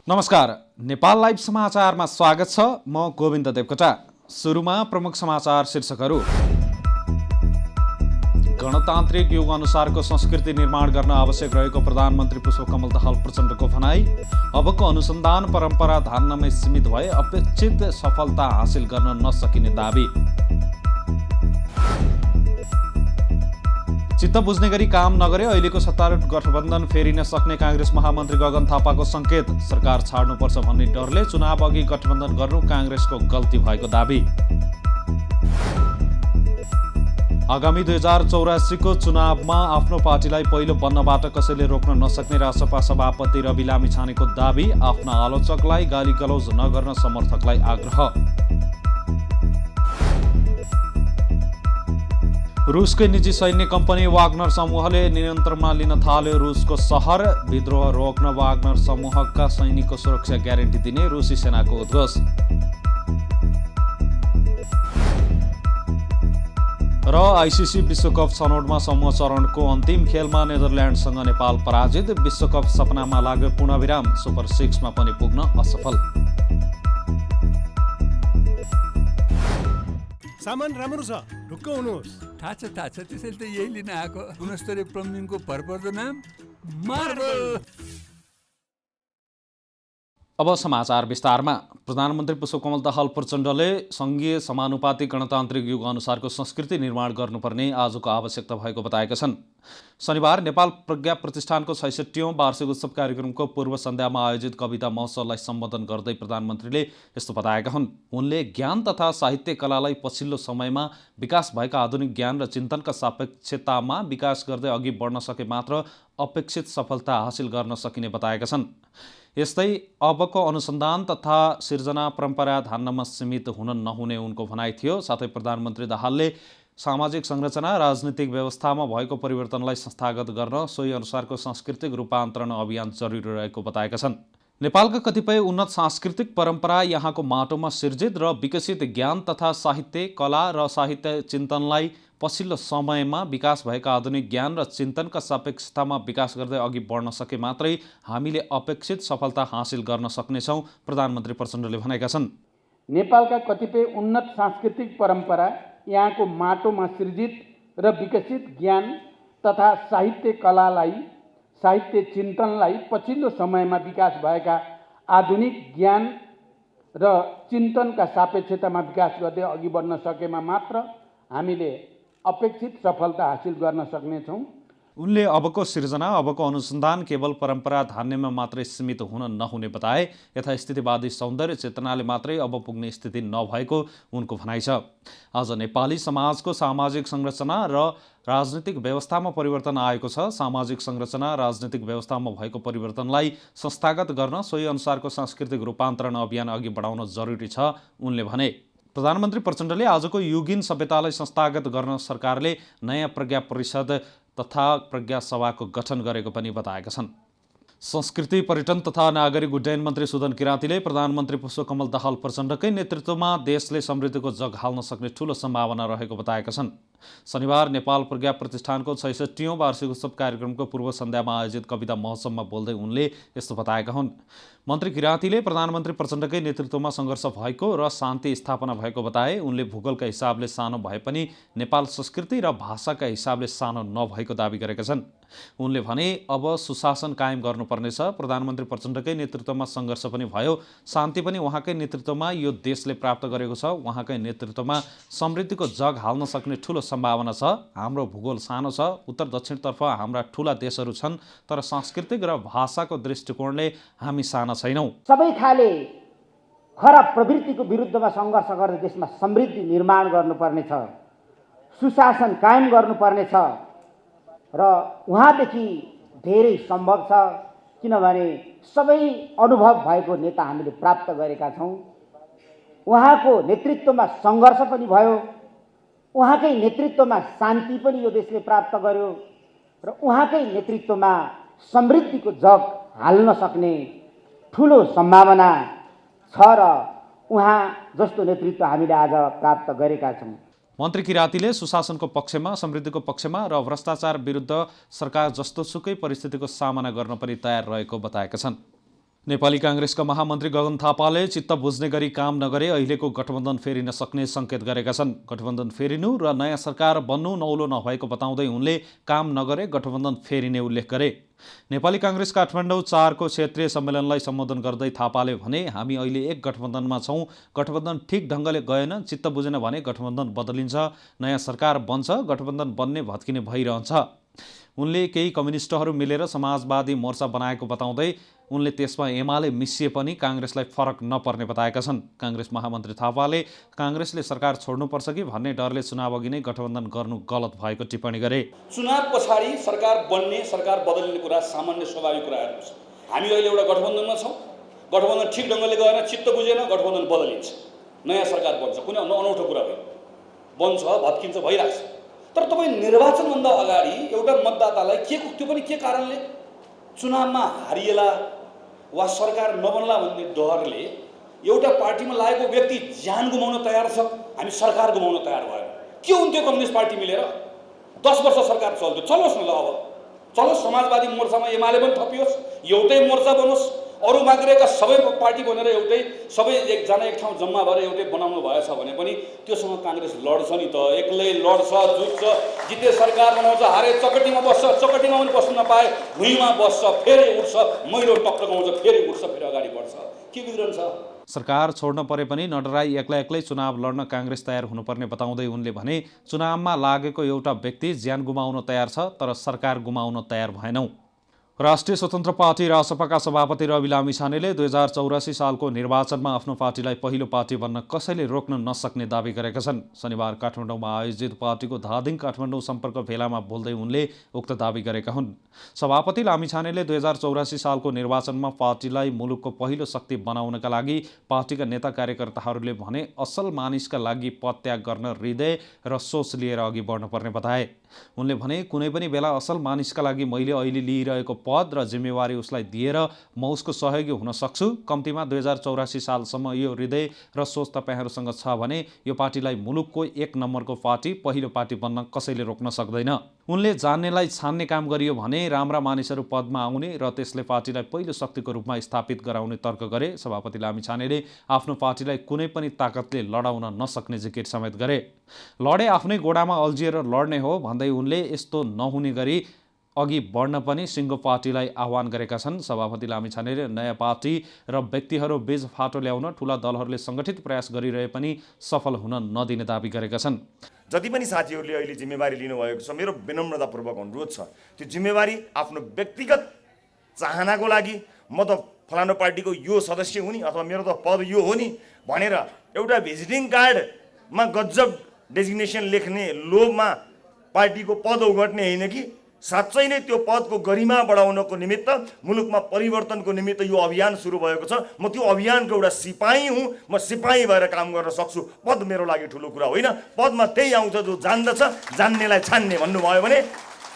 नमस्कार, नेपाल लाइभ समाचारमा स्वागत छ। म गोविन्द देवकोटा। सुरुमा प्रमुख समाचार शीर्षकहरू। गणतान्त्रिक युग अनुसारको संस्कृति निर्माण गर्न आवश्यक रहेको प्रधानमन्त्री पुष्पकमल दाहाल प्रचण्डको भनाई। अबको अनुसन्धान परम्परा धान्नमै सीमित भए अपेक्षित सफलता हासिल गर्न नसकिने दाबी। चित्त बुझ्ने गरी काम नगरे अहिलेको सत्तारूढ गठबन्धन फेरिन सक्ने काङ्ग्रेस महामन्त्री गगन थापाको संकेत। सरकार छाड्नुपर्छ भन्ने डरले चुनाव अघि गठबन्धन गर्नु काङ्ग्रेसको गल्ती भएको दाबी। आगामी 2084को चुनावमा आफ्नो पार्टीलाई पहिलो बन्नबाट कसैले रोक्न नसक्ने राष्ट्रपा सभापति रवि लामिछानेको दाबी। आफ्ना आलोचकलाई गाली गलौज नगर्न समर्थकलाई आग्रह। रुसकै निजी सैन्य कम्पनी वाग्नर समूहले नियन्त्रणमा लिन थाल्यो रुसको सहर। विद्रोह रोक्न वाग्नर समूहका सैनिकको सुरक्षा ग्यारेन्टी दिने रुसी सेनाको उद्घोष। र आइसिसी विश्वकप छनौटमा समूह चरणको अन्तिम खेलमा नेदरल्यान्डसँग नेपाल पराजित। विश्वकप सपनामा लाग्यो पूर्णविराम। सुपर 6 मा पनि पुग्न असफल। सामान राम्रो छ, ढुक्क हुनुहोस्। थाहा छ त्यसैले त यही लिन आएको। गुणस्तरीय प्लम्बिङको भरपर्दो नाम मार्बल। अब समाचार विस्तारमा। प्रधानमन्त्री पुष्पकमल दाहाल प्रचण्डले सङ्घीय समानुपातिक गणतान्त्रिक युग अनुसारको संस्कृति निर्माण गर्नुपर्ने आजको आवश्यकता भएको बताएका छन्। शनिबार नेपाल प्रज्ञा प्रतिष्ठानको 66औं वार्षिक उत्सव कार्यक्रमको पूर्व सन्ध्यामा आयोजित कविता महोत्सवलाई सम्बोधन गर्दै प्रधानमन्त्रीले यस्तो बताएका हुन्। उनले ज्ञान तथा साहित्य कलालाई पछिल्लो समयमा विकास भएका आधुनिक ज्ञान र चिन्तनका सापेक्षतामा विकास गर्दै अघि बढ्न सके मात्र अपेक्षित सफलता हासिल गर्न सकिने बताएका छन्। यस्तै अबको अनुसन्धान तथा सिर्जना परम्परा धान्नमा सीमित हुन नहुने उनको भनाइ थियो। साथै प्रधानमन्त्री दाहालले सामाजिक संरचना राजनीतिक व्यवस्थामा भएको परिवर्तनलाई संस्थागत गर्न सोही अनुसारको सांस्कृतिक रूपान्तरण अभियान जरुरी रहेको बताएका छन्। नेपालका कतिपय उन्नत सांस्कृतिक परम्परा यहाँको माटोमा सिर्जित र विकसित ज्ञान तथा साहित्य कला र साहित्य चिन्तनलाई पछिल्लो समयमा विकास भएका आधुनिक ज्ञान र चिन्तनका सापेक्षतामा विकास गर्दै अघि बढ्न सके मात्रै हामीले अपेक्षित सफलता हासिल गर्न सक्नेछौँ, प्रधानमन्त्री प्रचण्डले भनेका छन्। नेपालका कतिपय उन्नत सांस्कृतिक परम्परा यहाँको माटोमा सृजित र विकसित ज्ञान तथा साहित्य कलालाई साहित्य चिन्तनलाई पछिल्लो समयमा विकास भएका आधुनिक ज्ञान र चिन्तनका सापेक्षतामा विकास गर्दै अघि बढ्न सकेमा मात्र हामीले अपेक्षित सफलता हासिल गर्न सक्नेछौँ। उनले अबको सिर्जना अबको अनुसन्धान केवल परम्परा धान्यमा मात्रै सीमित हुन नहुने बताए। यथास्थितिवादी सौन्दर्य चेतनाले मात्रै अब पुग्ने स्थिति नभएको उनको भनाइ छ। आज नेपाली समाजको सामाजिक संरचना र राजनीतिक व्यवस्थामा परिवर्तन आएको छ। सामाजिक संरचना राजनीतिक व्यवस्थामा भएको परिवर्तनलाई संस्थागत गर्न सोही अनुसारको सांस्कृतिक रूपान्तरण अभियान अघि बढाउन जरुरी छ, उनले भने। प्रधानमन्त्री प्रचण्डले आजको युगीन सभ्यतालाई संस्थागत गर्न सरकारले नयाँ प्रज्ञा परिषद तथा प्रज्ञा सभाको गठन गरेको पनि बताएका छन्। संस्कृति पर्यटन तथा नागरिक उड्डयन मन्त्री सुदन किराँतीले प्रधानमन्त्री पुष्पकमल दाहाल प्रचण्डकै नेतृत्वमा देशले समृद्धिको जग हाल्न सक्ने ठूलो सम्भावना रहेको बताएका छन्। शनिबार नेपाल प्रज्ञा प्रतिष्ठानको 66औं वार्षिक उत्सव कार्यक्रमको पूर्व सन्ध्यामा आयोजित कविता महोत्सवमा बोल्दै उनले यस्तो बताएका हुन्। मन्त्री किराँतीले प्रधानमन्त्री प्रचण्डकै नेतृत्वमा सङ्घर्ष भएको र शान्ति स्थापना भएको बताए। उनले भूगोलका हिसाबले सानो भए पनि नेपाल संस्कृति र भाषाका हिसाबले सानो नभएको दाबी गरेका छन्। उनले भने अब सुशासन कायम गर्नुपर्नेछ। प्रधानमन्त्री प्रचण्डकै नेतृत्वमा सङ्घर्ष पनि भयो, शान्ति पनि उहाँकै नेतृत्वमा यो देशले प्राप्त गरेको छ। उहाँकै नेतृत्वमा समृद्धिको जग हाल्न सक्ने ठूलो सम्भावना छ। हाम्रो भूगोल सानो छ, उत्तर दक्षिणतर्फ हाम्रा ठूला देशहरू छन्, तर सांस्कृतिक र भाषाको दृष्टिकोणले हामी साना छैनौँ। सबै खाले खराब प्रवृत्तिको विरुद्धमा सङ्घर्ष गरेर देशमा समृद्धि निर्माण गर्नुपर्ने छ, सुशासन कायम गर्नुपर्ने छ र उहाँदेखि धेरै सम्भव छ, किनभने सबै अनुभव भएको नेता हामीले प्राप्त गरेका छौँ। उहाँको नेतृत्वमा सङ्घर्ष पनि भयो, उहाँकै नेतृत्वमा शान्ति पनि यो देशले प्राप्त गर्यो र उहाँकै नेतृत्वमा समृद्धिको जग हाल्न सक्ने ठुलो सम्भावना छ र उहाँ जस्तो नेतृत्व हामीले आज प्राप्त गरेका छौँ। मन्त्री किराँतीले सुशासनको पक्षमा, समृद्धिको पक्षमा र भ्रष्टाचार विरुद्ध सरकार जस्तो सुकै परिस्थितिको सामना गर्न पनि तयार रहेको बताएका छन्। नेपाली काङ्ग्रेसका महामन्त्री गगन थापाले चित्त बुझ्ने गरी काम नगरे अहिलेको गठबन्धन फेरिन सक्ने सङ्केत गरेका छन्। गठबन्धन फेरिनु र नयाँ सरकार बन्नु नौलो नभएको बताउँदै उनले काम नगरे गठबन्धन फेरिने उल्लेख गरे। नेपाली काङ्ग्रेस काठमाडौँ 4 को क्षेत्रीय सम्मेलनलाई सम्बोधन गर्दै थापाले भने, हामी अहिले एक गठबन्धनमा छौँ। गठबन्धन ठिक ढङ्गले गएन, चित्त बुझेन भने गठबन्धन बदलिन्छ, नयाँ सरकार बन्छ, गठबन्धन बन्ने भत्किने भइरहन्छ। उनले केही कम्युनिस्टहरू मिलेर समाजवादी मोर्चा बनाएको बताउँदै उनले त्यसमा एमाले मिसिए पनि काङ्ग्रेसलाई फरक नपर्ने बताएका छन्। काङ्ग्रेस महामन्त्री थापाले काङ्ग्रेसले सरकार छोड्नुपर्छ कि भन्ने डरले चुनाव अघि नै गठबन्धन गर्नु गलत भएको टिप्पणी गरे। चुनाव पछाडि सरकार बन्ने, सरकार बदलिने कुरा सामान्य स्वाभाविक कुराहरू छ। हामी अहिले एउटा गठबन्धनमा छौँ। गठबन्धन ठिक ढङ्गले गएन, चित्त बुझेन, गठबन्धन बदलिन्छ, नयाँ सरकार बन्छ, कुनै अनौठो कुरा होइन, बन्छ, भत्किन्छ, भइरहेछ। तर तपाईँ निर्वाचनभन्दा अगाडि एउटा मतदातालाई त्यो पनि के कारणले चुनावमा हारिएला वा सरकार नबन्ला भन्ने डरले एउटा पार्टीमा लागेको व्यक्ति ज्यान गुमाउन तयार छ, हामी सरकार गुमाउन तयार भएन। के हुन्थ्यो कम्युनिस्ट पार्टी मिलेर 10 वर्ष सरकार चल्थ्यो, चलोस् न, ल अब चलोस्, समाजवादी मोर्चामा एमाले पनि थपियोस्, एउटै मोर्चा बनोस्, अरू माग्रेका सबै पार्टी बनेर एउटै सबै एकजना एक ठाउँ जम्मा भएर एउटै बनाउनु भएछ भने पनि त्योसँग काङ्ग्रेस लड्छ नि त, एक्लै लड्छ, जुझ्छ, जिते सरकार बनाउँछ, हारे चकटीमा बस्छ, चकटीमा पनि बस्नु नपाए भुइँमा बस्छ, फेरि उठ्छ, मैलो टक्टकाउँछ, फेरि उठ्छ, फेरि अगाडि बढ्छ। के बिग्रन्छ? सरकार छोड्न परे पनि नडराई एक्लै चुनाव लड्न काङ्ग्रेस तयार हुनुपर्ने बताउँदै उनले भने, चुनावमा लागेको एउटा व्यक्ति ज्यान गुमाउन तयार छ, तर सरकार गुमाउन तयार भएनौँ। राष्ट्रिय स्वतन्त्र पार्टी रासपाका सभापति रवि लामिछानेले 2084 सालको निर्वाचनमा आफ्नो पार्टीलाई पहिलो पार्टी बन्न कसैले रोक्न नसक्ने दावी गरेका छन्। शनिबार काठमाडौँमा आयोजित पार्टीको धादिङ काठमाडौँ सम्पर्क भेलामा बोल्दै उनले उक्त दावी गरेका हुन्। सभापति लामिछानेले 2084 सालको निर्वाचनमा पार्टीलाई मुलुकको पहिलो शक्ति बनाउनका लागि पार्टीका नेता कार्यकर्ताहरूले भने असल मानिसका लागि पदत्याग गर्न हृदय र सोच लिएर अघि बढ्नुपर्ने बताए। उनले भने, कुनै पनि बेला असल मानिसका लागि मैले अहिले लिइरहेको पद र जिम्मेवारी उसलाई दिएर म उसको सहयोगी हुन सक्छु। कम्तीमा 2084 सालसम्म यो हृदय र सोच तपाईँहरूसँग छ भने यो पार्टीलाई मुलुकको 1 नम्बरको पार्टी, पहिलो पार्टी बन्न कसैले रोक्न सक्दैन। उनले जान्नेलाई छान्ने काम गरियो भने राम्रा मानिसहरू पदमा आउने र त्यसले पार्टीलाई पहिलो शक्तिको रूपमा स्थापित गराउने तर्क गरे। सभापति लामिछानेले आफ्नो पार्टीलाई कुनै पनि ताकतले लडाउन नसक्ने जिकिर समेत गरे। लडे आफ्नै गोडामा अल्झिएर लड्ने हो भन्दै उनले यस्तो नहुने गरी अघि बढ्न पनि सिङ्गो पार्टीलाई आह्वान गरेका छन्। सभापति लामिछानेले नयाँ पार्टी र व्यक्तिहरू बीच फाटो ल्याउन ठूला दलहरूले सङ्गठित प्रयास गरिरहे पनि सफल हुन नदिने दावी गरेका छन्। जति पनि साथीहरूले अहिले जिम्मेवारी लिनुभएको छ, मेरो विनम्रतापूर्वक अनुरोध छ, त्यो जिम्मेवारी आफ्नो व्यक्तिगत चाहनाको लागि म त फलानु पार्टीको यो सदस्य हुने अथवा मेरो त पद यो हो नि भनेर एउटा भिजिटिङ कार्डमा गजब डेजिग्नेसन लेख्ने लोभमा पार्टीको पद ओगट्ने होइन कि साँच्चै नै त्यो पदको गरिमा बढाउनको निमित्त, मुलुकमा परिवर्तनको निमित्त यो अभियान सुरु भएको छ। म त्यो अभियानको एउटा सिपाही हुँ, म सिपाही भएर काम गर्न सक्छु। पद मेरो लागि ठुलो कुरा होइन, पदमा त्यही आउँछ जो जान्दछ, जान्नेलाई छान्ने भन्नुभयो भने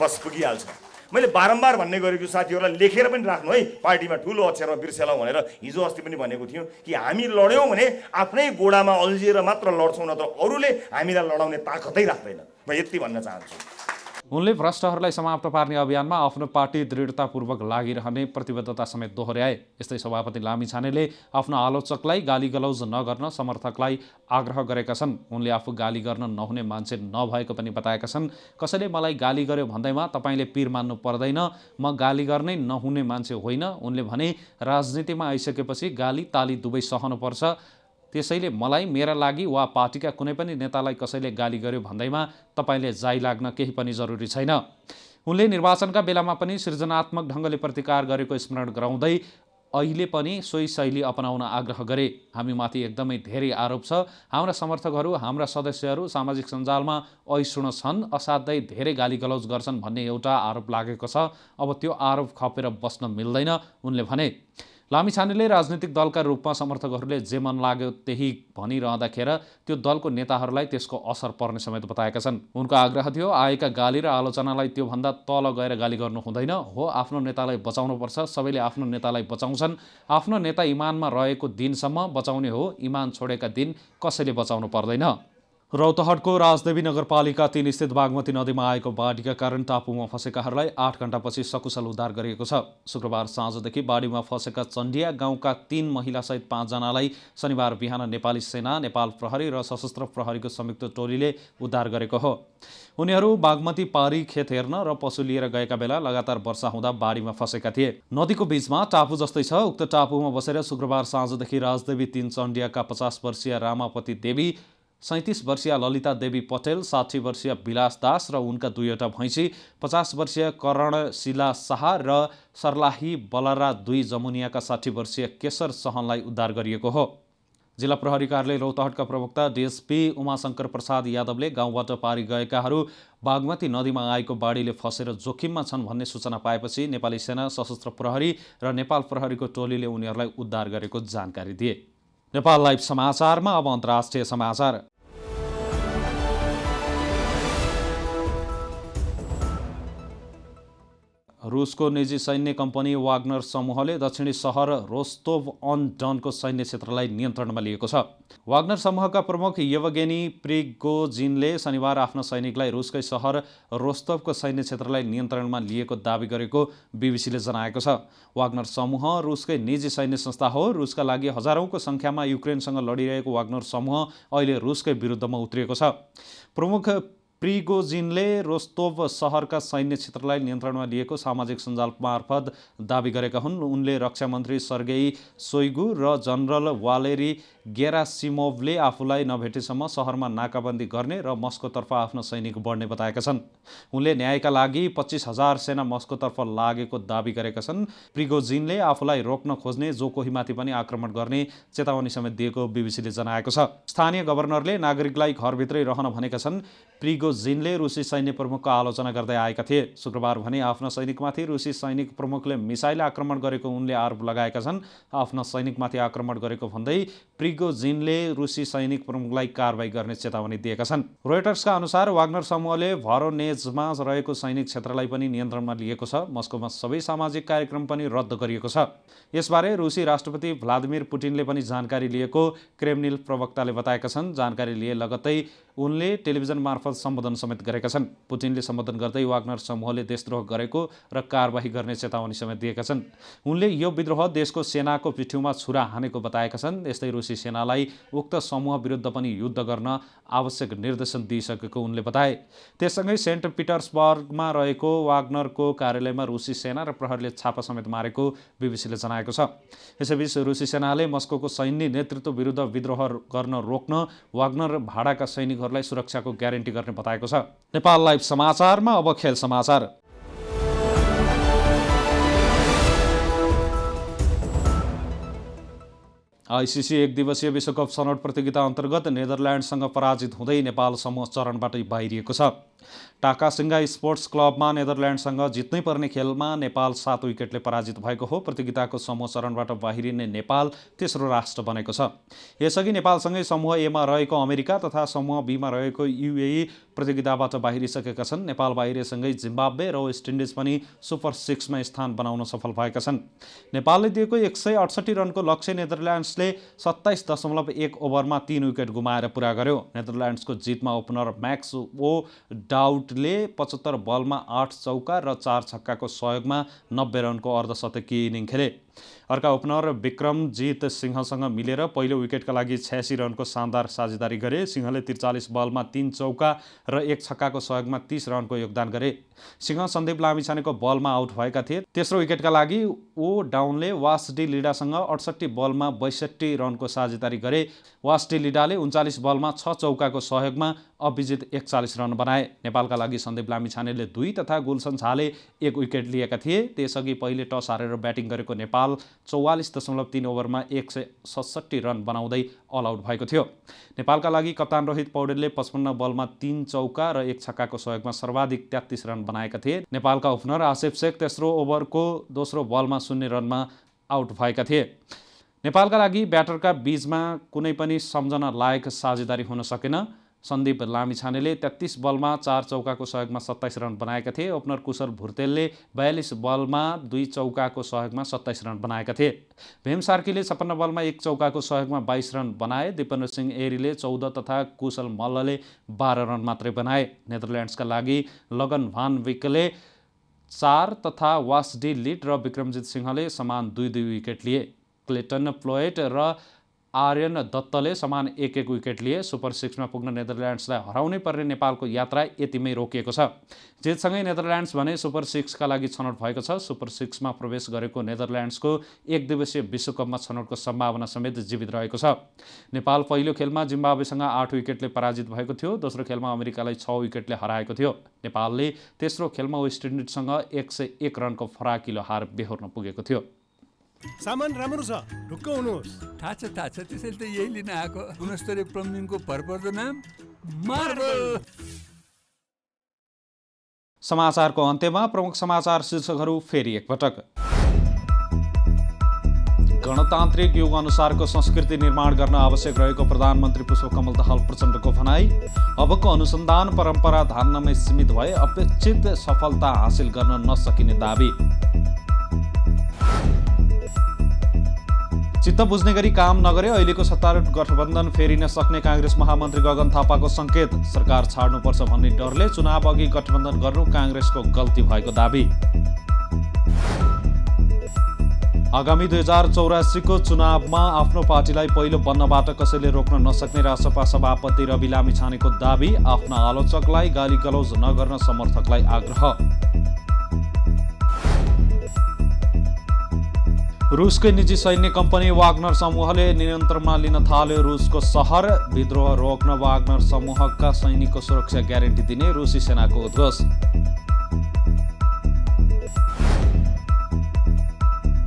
बस पुगिहाल्छ। मैले बारम्बार भन्ने गरेको साथीहरूलाई लेखेर पनि राख्नु है, पार्टीमा ठुलो अक्षरमा बिर्सेलाउँ भनेर हिजो अस्ति पनि भनेको थियौँ कि हामी लड्यौँ भने आफ्नै गोडामा अल्झिएर मात्र लड्छौँ, नत्र अरूले हामीलाई लडाउने ताकतै राख्दैन। म यति भन्न चाहन्छु। उनले भ्रष्टहरूलाई समाप्त पार्ने अभियानमा आफ्नो पार्टी दृढतापूर्वक लागिरहने प्रतिबद्धता समेत दोहोर्याए। यस्तै सभापति लामिछानेले आफ्नो आलोचकलाई गाली गलौज नगर्न समर्थकलाई आग्रह गरेका छन्। उनले आफू गाली गर्न नहुने मान्छे नभएको पनि बताएका छन्। कसैले मलाई गाली गर्यो भन्दैमा तपाईँले पीर मान्नु पर्दैन, म गाली गर्नै नहुने मान्छे होइन। उनले भने, राजनीतिमा आइसकेपछि गाली ताली दुवै सहनुपर्छ। त्यसैले मलाई, मेरा लागि वा पार्टीका कुनै पनि नेतालाई कसैले गाली गर्यो भन्दैमा तपाईँले जाइ लाग्न केही पनि जरुरी छैन। उनले निर्वाचनका बेलामा पनि सृजनात्मक ढङ्गले प्रतिकार गरेको स्मरण गराउँदै अहिले पनि सोही शैली अपनाउन आग्रह गरे। हामीमाथि एकदमै धेरै आरोप छ। हाम्रा समर्थकहरू, हाम्रा सदस्यहरू सामाजिक सञ्जालमा ऐसुण छन्, असाध्यै धेरै गाली गलौज गर्छन् भन्ने एउटा आरोप लागेको छ। अब त्यो आरोप खपेर बस्न मिल्दैन, उनले भने। लामिछानेले राजनीतिक दलका रूपमा समर्थकहरूले जे मन लाग्यो त्यही भनिरहँदाखेरि त्यो दलको नेताहरूलाई त्यसको असर पर्ने समेत बताएका छन्। उनको आग्रह थियो, आएका गाली र आलोचनालाई त्योभन्दा तल गएर गाली गर्नु हुँदैन हो, आफ्नो नेतालाई बचाउनुपर्छ। सबैले आफ्नो नेतालाई बचाउँछन्। आफ्नो नेता इमानमा रहेको दिनसम्म बचाउने हो, इमान छोडेका दिन कसैले बचाउनु पर्दैन। रौतहटको राजदेवी नगरपालिका 3 स्थित बागमती नदीमा आएको बाढीका कारण टापुमा फँसेकाहरूलाई 8 घण्टापछि सकुशल उद्धार गरिएको छ। शुक्रबार साँझदेखि बाढीमा फँसेका चण्डिया गाउँका 3 महिलासहित 5 जनालाई शनिबार बिहान नेपाली सेना, नेपाल प्रहरी र सशस्त्र प्रहरीको संयुक्त टोलीले उद्धार गरेको हो। उनीहरू बागमती पारी खेत हेर्न र पशु लिएर गएका बेला लगातार वर्षा हुँदा बाढीमा फँसेका थिए। नदीको बीचमा टापु जस्तै छ। उक्त टापुमा बसेर शुक्रबार साँझदेखि राजदेवी 3 चण्डियाका 50 वर्षीय रामापति देवी, 37 वर्षीय ललिता देवी पटेल, 60 वर्षीय विलास दास र उनका 2वटा भैँसी, 50 वर्षीय करणशिला शाह र सर्लाही बलरा 2 जमुनियाका 60 वर्षीय केशर सहनलाई उद्धार गरिएको हो। जिल्ला प्रहरी कार्यालय रौतहटका प्रवक्ता डिएसपी उमाशंकर प्रसाद यादवले गाउँबाट पारी गएकाहरू बागमती नदीमा आएको बाढीले फँसेर जोखिममा छन् भन्ने सूचना पाएपछि नेपाली सेना, सशस्त्र प्रहरी र नेपाल प्रहरीको टोलीले उनीहरूलाई उद्धार गरेको जानकारी दिए। नेपाल लाइभ समाचारमा अब अन्तर्राष्ट्रिय समाचार। रुसको निजी सैन्य कम्पनी वाग्नर समूहले दक्षिणी सहर रोस्तोभ अन डनको सैन्य क्षेत्रलाई नियन्त्रणमा लिएको छ। वाग्नर समूहका प्रमुख येवगेनी प्रिगोजिनले शनिबार आफ्ना सैनिकलाई रुसकै सहर रोस्तोभको सैन्य क्षेत्रलाई नियन्त्रणमा लिएको दावी गरेको बीबीसीले जनाएको छ। वाग्नर समूह रुसकै निजी सैन्य संस्था हो। रुसका लागि हजारौंको संख्यामा युक्रेनसँग लडिरहेको वाग्नर समूह अहिले रुसकै विरुद्धमा उत्रिएको छ। प्रमुख प्रिगोजिनले रोस्तोभ सहरका सैन्य क्षेत्रलाई नियन्त्रणमा लिएको सामाजिक सञ्जाल मार्फत दावी गरेका हुन्। उनले रक्षा मन्त्री सर्गेई सोइगु र जनरल वालेरी गेरासिमोभले आफूलाई नभेटेसम्म सहरमा नाकाबन्दी गर्ने र मस्कोतर्फ आफ्नो सैनिक बढ्ने बताएका छन्। उनले न्यायका लागि 25,000 सेना मस्कोतर्फ लागेको दावी गरेका छन्। प्रिगोजिनले आफूलाई रोक्न खोज्ने जो कोहीमाथि पनि आक्रमण गर्ने चेतावनी समेत दिएको बीबीसीले जनाएको छ। स्थानीय गभर्नरले नागरिकलाई घरभित्रै रहन भनेका छन्। प्रिगोजिनले रुसी सैन्य प्रमुखको आलोचना गर्दै आएका थिए। शुक्रबार भने आफ्ना सैनिकमाथि रुसी सैनिक प्रमुखले मिसाइल आक्रमण गरेको उनले आरोप लगाएका छन्। आफ्ना सैनिकमाथि आक्रमण गरेको भन्दै प्रिगोजिनले रुसी सैनिक प्रमुखलाई कारबाही गर्ने चेतावनी दिएका छन्। रोयटर्सका अनुसार वाग्नर समूहले भरोनेजमा रहेको सैनिक क्षेत्रलाई पनि नियन्त्रणमा लिएको छ। मस्कोमा सबै सामाजिक कार्यक्रम पनि रद्द गरिएको छ। यसबारे रुसी राष्ट्रपति भ्लादिमिर पुटिनले पनि जानकारी लिएको क्रेमलिन प्रवक्ताले बताएका छन्। जानकारी लिए लगत्तै उनले टेलिभिजन मार्फत सम्बोधन समेत गरेका छन्। पुटिनले सम्बोधन गर्दै वाग्नर समूहले देशद्रोह गरेको र कारबाही गर्ने चेतावनी समेत दिएका छन्। उनले यो विद्रोह देशको सेनाको पिठ्यूमा छुरा हानेको बताएका छन्। यस्तै रुसी सेनालाई उक्त समूह विरुद्ध पनि युद्ध गर्न आवश्यक निर्देशन दिइसकेको उनले बताए। त्यससँगै सेन्ट पिटर्सबर्गमा रहेको वाग्नरको कार्यालयमा रुसी सेना र प्रहरीले छापा समेत मारेको बीबीसीले जनाएको छ। यसैबीच रुसी सेनाले मस्कोको सैन्य नेतृत्व विरुद्ध विद्रोह गर्न रोक्न वाग्नर भाडाका सैनिकहरूलाई सुरक्षाको ग्यारेन्टी गर्ने बताएको छ। नेपाल लाइभ समाचारमा अब खेल समाचार। आइसिसी 1 दिवसीय विश्वकप छनौट प्रतियोगिता अन्तर्गत नेदरल्यान्डसँग पराजित हुँदै नेपाल समूह चरणबाटै बाहिरिएको छ। टाकासिङ्गा स्पोर्ट्स क्लबमा नेदरल्यान्डसँग जित्नै पर्ने खेलमा नेपाल 7 विकेटले पराजित भएको हो। प्रतियोगिताको समूह चरणबाट बाहिरिने नेपाल तेस्रो राष्ट्र बनेको छ। यसअघि नेपालसँगै समूह एमा रहेको अमेरिका तथा समूह बीमा रहेको युएई प्रतियोगिताबाट बाहिरिसकेका छन्। नेपाल बाहिरिएसँगै जिम्बाब्वे र वेस्ट इन्डिज पनि सुपर 6 मा स्थान बनाउन सफल भएका छन्। नेपालले दिएको 168 रनको लक्ष्य नेदरल्यान्ड्सले 27.1 ओभरमा 3 विकेट गुमाएर पुरा गर्यो। नेदरल्यान्ड्सको जितमा ओपनर म्याक्स ओ डाउटले 75 बलमा 8 चौका र 4 छक्काको सहयोगमा 90 रनको अर्धशतकीय इनिङ खेले। अर्का ओपनर विक्रमजित सिंहसँग मिलेर पहिलो विकेटका लागि 86 रनको शानदार साझेदारी गरे। सिंहले 43 बलमा 3 चौका र 1 छक्काको सहयोगमा 30 रनको योगदान गरे। सिंह सन्दीप लामिछानेको बलमा आउट भएका थिए। तेस्रो विकेटका लागि ओ डाउनले वासडी लिडासँग 68 बलमा 62 रनको साझेदारी गरे। वासडी लिडाले 39 बलमा 6 चौकाको सहयोगमा अभिजित 41 रन बनाए। नेपालका लागि सन्दीप लामिछानेले 2 तथा गुलसन झाले 1 विकेट लिएका थिए। त्यसअघि पहिले टस हारेर ब्याटिङ गरेको नेपाल 44.3 ओभरमा 167 रन बनाउँदै अल आउट भएको थियो। नेपालका लागि कप्तान रोहित पौडेलले 55 बलमा 3 चौका र 1 छक्काको सहयोगमा सर्वाधिक 33 रन बनाएका थिए। नेपालका ओपनर आसिफ शेख तेस्रो ओभरको दोस्रो बलमा 0 रनमा आउट भएका थिए। नेपालका लागि ब्याटरका बीचमा कुनै पनि सम्झना लायक साझेदारी हुन सकेन। सन्दीप लामिछानेले 33 बलमा 4 चौकाको सहयोगमा 27 रन बनाएका थिए। ओपनर कुशल भुर्तेलले 42 बलमा 2 चौकाको सहयोगमा 27 रन बनाएका थिए। भीम सार्कीले 56 बलमा 1 चौकाको सहयोगमा 22 रन बनाए। दिपेन्द्र सिंह एरीले 14 तथा कुशल मल्लले 12 रन मात्रै बनाए। नेदरल्यान्ड्सका लागि लगन भान विकले 4 तथा वासडी लिड र विक्रमजित सिंहले समान 2-2 विकेट लिए। क्लेटन फ्लोएट र आर्यन दत्तले समान 1-1 विकेट लिए। सुपर 6 मा पुग्न नेदरल्यान्ड्सलाई हराउनै पर्ने नेपालको यात्रा यतिमै रोकिएको छ। जितसँगै नेदरल्यान्ड्स भने सुपर 6 का लागि छनौट भएको छ। सुपर 6 मा प्रवेश गरेको नेदरल्यान्ड्सको 1 दिवसीय विश्वकपमा छनौटको सम्भावना समेत जीवित रहेको छ। नेपाल पहिलो खेलमा जिम्बाब्वेसँग 8 विकेटले पराजित भएको थियो। दोस्रो खेलमा अमेरिकालाई 6 विकेटले हराएको थियो। नेपालले तेस्रो खेलमा वेस्ट इन्डिजसँग 101 रनको फराकिलो हार बेहोर्न पुगेको थियो। सामान राम्रो छ, ढुक्क हुनुहोस्। थाहा छ त्यसैले त यही लिन आएको। गुणस्तरीय प्लम्बिङको भरपर्दो नाम मार्बल। समाचारको अन्त्यमा प्रमुख समाचार शीर्षकहरू फेरि एकपटक। गणतान्त्रिक युग अनुसारको संस्कृति निर्माण गर्न आवश्यक रहेको प्रधानमन्त्री पुष्पकमल दाहाल प्रचण्डको भनाई। अबको अनुसन्धान परम्परा धान्नमै सीमित भए अपेक्षित सफलता हासिल गर्न नसकिने दाबी। चित्त बुझ्ने गरी काम नगरे अहिलेको सत्तारूढ गठबन्धन फेरिन सक्ने काङ्ग्रेस महामन्त्री गगन थापाको सङ्केत। सरकार छाड्नुपर्छ भन्ने डरले चुनाव अघि गठबन्धन गर्नु काङ्ग्रेसको गल्ती भएको दाबी। आगामी 2084 को चुनावमा आफ्नो पार्टीलाई पहिलो बन्नबाट कसैले रोक्न नसक्ने रासपा सभापति रवि लामिछानेको दाबी। आफ्ना आलोचकलाई गाली गलौज नगर्न समर्थकलाई आग्रह। रुसकै निजी सैन्य कम्पनी वाग्नर समूहले नियन्त्रणमा लिन थाल्यो रुसको सहर। विद्रोह रोक्न वाग्नर समूहका सैनिकको सुरक्षा ग्यारेन्टी दिने रुसी सेनाको उद्घोष।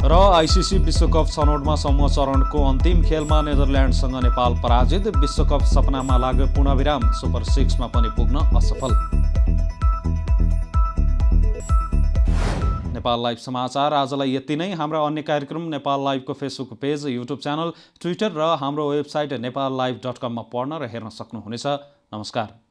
र आइसिसी विश्वकप छनौटमा समूह चरणको अन्तिम खेलमा नेदरल्यान्डसँग नेपाल पराजित। विश्वकप सपनामा लाग्यो पूर्णविराम। सुपर 6 मा पनि पुग्न असफल। नेपाल लाइभ समाचार आजलाई यति नै। हाम्रा अन्य कार्यक्रम नेपाल लाइभको Facebook page, YouTube channel, Twitter र हाम्रो वेबसाइट नेपाललाइभ.com मा पढ्न र हेर्न सक्नुहुनेछ। नमस्कार।